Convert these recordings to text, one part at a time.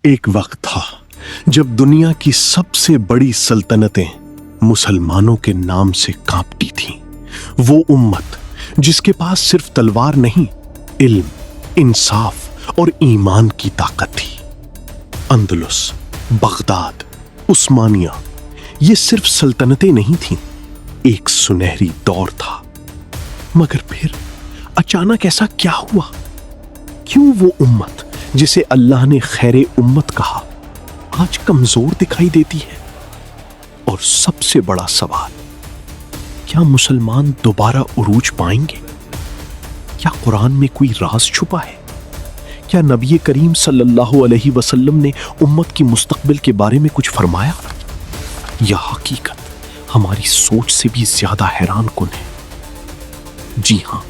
ایک وقت تھا جب دنیا کی سب سے بڑی سلطنتیں مسلمانوں کے نام سے کانپتی تھیں۔ وہ امت جس کے پاس صرف تلوار نہیں، علم، انصاف اور ایمان کی طاقت تھی۔ اندلس، بغداد، عثمانیہ، یہ صرف سلطنتیں نہیں تھیں، ایک سنہری دور تھا۔ مگر پھر اچانک ایسا کیا ہوا؟ کیوں وہ امت جسے اللہ نے خیر امت کہا آج کمزور دکھائی دیتی ہے؟ اور سب سے بڑا سوال، کیا مسلمان دوبارہ عروج پائیں گے؟ کیا قرآن میں کوئی راز چھپا ہے؟ کیا نبی کریم صلی اللہ علیہ وسلم نے امت کی مستقبل کے بارے میں کچھ فرمایا؟ یہ حقیقت ہماری سوچ سے بھی زیادہ حیران کن ہے۔ جی ہاں،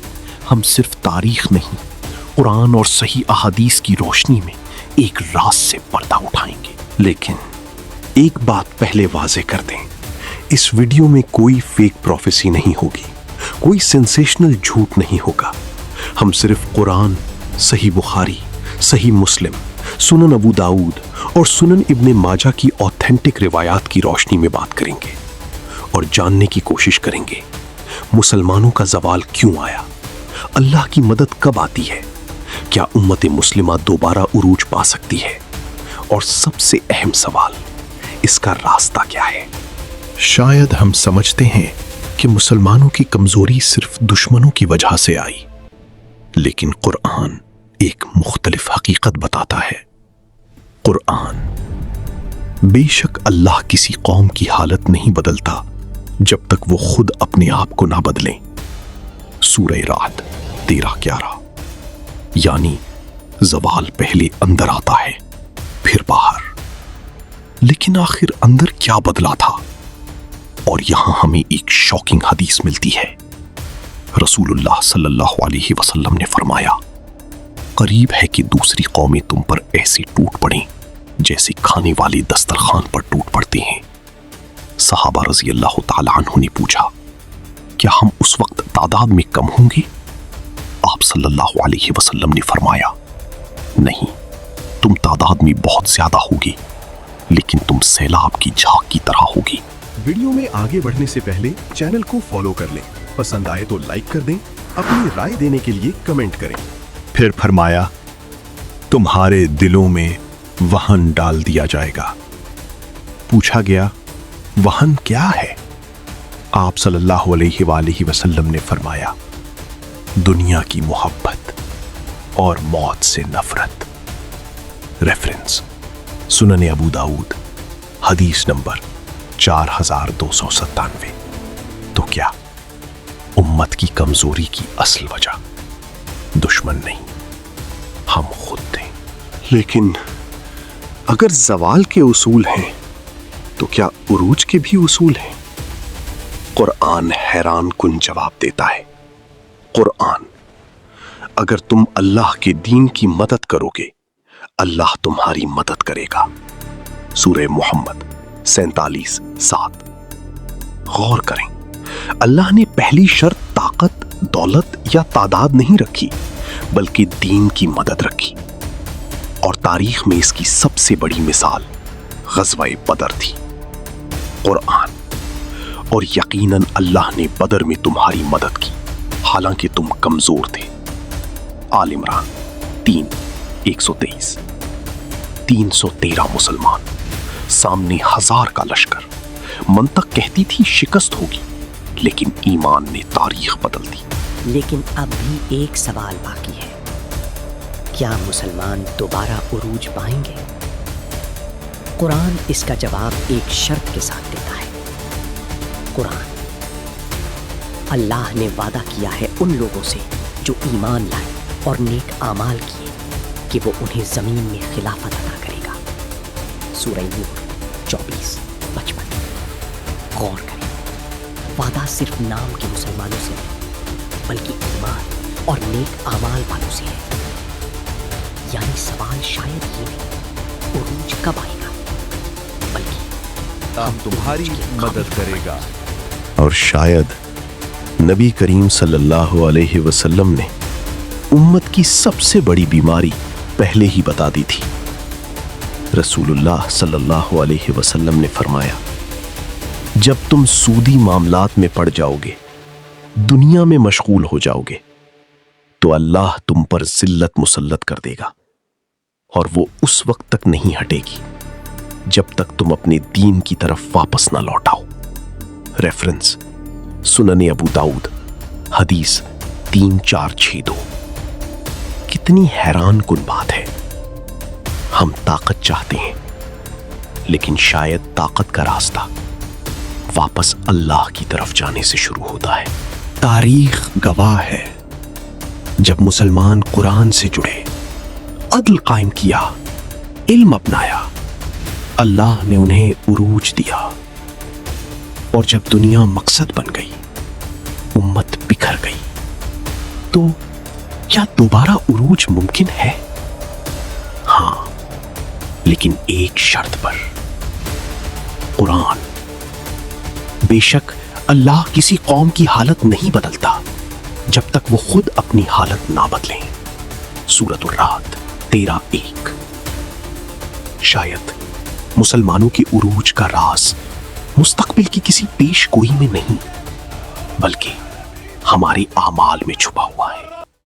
ہم صرف تاریخ نہیں، قرآن اور صحیح احادیث کی روشنی میں ایک راز سے پردہ اٹھائیں گے۔ لیکن ایک بات پہلے واضح کر دیں، اس ویڈیو میں کوئی فیک پروفیسی نہیں ہوگی، کوئی سینسیشنل جھوٹ نہیں ہوگا۔ ہم صرف قرآن، صحیح بخاری، صحیح مسلم، سنن ابو داؤد اور سنن ابن ماجہ کی اوتھینٹک روایات کی روشنی میں بات کریں گے اور جاننے کی کوشش کریں گے مسلمانوں کا زوال کیوں آیا، اللہ کی مدد کب آتی ہے، کیا امت مسلمہ دوبارہ عروج پا سکتی ہے، اور سب سے اہم سوال، اس کا راستہ کیا ہے۔ شاید ہم سمجھتے ہیں کہ مسلمانوں کی کمزوری صرف دشمنوں کی وجہ سے آئی، لیکن قرآن ایک مختلف حقیقت بتاتا ہے۔ قرآن، بے شک اللہ کسی قوم کی حالت نہیں بدلتا جب تک وہ خود اپنے آپ کو نہ بدلیں۔ سورہ رعد 13-11۔ یعنی زوال پہلے اندر آتا ہے پھر باہر۔ لیکن آخر اندر کیا بدلا تھا؟ اور یہاں ہمیں ایک شاکنگ حدیث ملتی ہے۔ رسول اللہ صلی اللہ علیہ وسلم نے فرمایا، قریب ہے کہ دوسری قومیں تم پر ایسی ٹوٹ پڑیں جیسے کھانے والے دسترخوان پر ٹوٹ پڑتے ہیں۔ صحابہ رضی اللہ تعالی عنہ نے پوچھا، کیا ہم اس وقت تعداد میں کم ہوں گے؟ آپ صلی اللہ علیہ وسلم نے فرمایا، نہیں، تم تعداد میں بہت زیادہ ہوگی، لیکن تم سیلاب کی جھاگ کی طرح ہوگی۔ ویڈیو میں آگے بڑھنے سے پہلے چینل کو فالو کر لیں، پسند آئے تو لائک کر دیں، اپنی رائے دینے کے لیے کمنٹ کریں۔ پھر فرمایا، تمہارے دلوں میں وہن ڈال دیا جائے گا۔ پوچھا گیا، وہن کیا ہے؟ آپ صلی اللہ علیہ وآلہ وسلم نے فرمایا، دنیا کی محبت اور موت سے نفرت۔ ریفرنس: سنن ابو داؤد، حدیث نمبر 4297۔ تو کیا امت کی کمزوری کی اصل وجہ دشمن نہیں، ہم خود تھے؟ لیکن اگر زوال کے اصول ہیں تو کیا عروج کے بھی اصول ہیں؟ قرآن حیران کن جواب دیتا ہے۔ قرآن، اگر تم اللہ کے دین کی مدد کرو گے، اللہ تمہاری مدد کرے گا۔ سورہ محمد 47:7۔ غور کریں، اللہ نے پہلی شرط طاقت، دولت یا تعداد نہیں رکھی، بلکہ دین کی مدد رکھی۔ اور تاریخ میں اس کی سب سے بڑی مثال غزوہ بدر تھی۔ قرآن، اور یقیناً اللہ نے بدر میں تمہاری مدد کی حالانکہ تم کمزور تھے۔ آل عمران 3:123۔ 313 مسلمان، سامنے 1000 کا لشکر۔ منطق کہتی تھی شکست ہوگی، لیکن ایمان نے تاریخ بدل دی۔ لیکن اب بھی ایک سوال باقی ہے، کیا مسلمان دوبارہ عروج پائیں گے؟ قرآن اس کا جواب ایک شرط کے ساتھ دیتا ہے۔ قرآن، اللہ نے وعدہ کیا ہے ان لوگوں سے جو ایمان لائے اور نیک اعمال کیے کہ وہ انہیں زمین میں خلافت عطا کرے گا۔ سورہ نور 24:55۔ غور کریں، وعدہ صرف نام کے مسلمانوں سے نہیں، بلکہ ایمان اور نیک اعمال والوں سے ہے۔ یعنی سوال شاید یہ نہیں عروج کب آئے گا، بلکہ ہم تمہاری مدد کرے گا۔ اور شاید نبی کریم صلی اللہ علیہ وسلم نے امت کی سب سے بڑی بیماری پہلے ہی بتا دی تھی۔ رسول اللہ صلی اللہ علیہ وسلم نے فرمایا، جب تم سودی معاملات میں پڑ جاؤ گے، دنیا میں مشغول ہو جاؤ گے، تو اللہ تم پر ذلت مسلط کر دے گا، اور وہ اس وقت تک نہیں ہٹے گی جب تک تم اپنے دین کی طرف واپس نہ لوٹاؤ۔ ریفرنس سنن ابو داؤد، حدیث 3462۔ کتنی حیران کن بات ہے، ہم طاقت چاہتے ہیں لیکن شاید طاقت کا راستہ واپس اللہ کی طرف جانے سے شروع ہوتا ہے۔ تاریخ گواہ ہے، جب مسلمان قرآن سے جڑے، عدل قائم کیا، علم اپنایا، اللہ نے انہیں عروج دیا، اور جب دنیا مقصد بن گئی، امت بکھر گئی، تو کیا دوبارہ عروج ممکن ہے؟ ہاں، لیکن ایک شرط پر، قرآن۔ بے شک اللہ کسی قوم کی حالت نہیں بدلتا جب تک وہ خود اپنی حالت نہ بدلیں۔ سورۃ الرعد 13:1۔ شاید مسلمانوں کے عروج کا راز مستقبل کی کسی پیش گوئی میں نہیں، بلکہ ہمارے اعمال میں چھپا ہوا ہے۔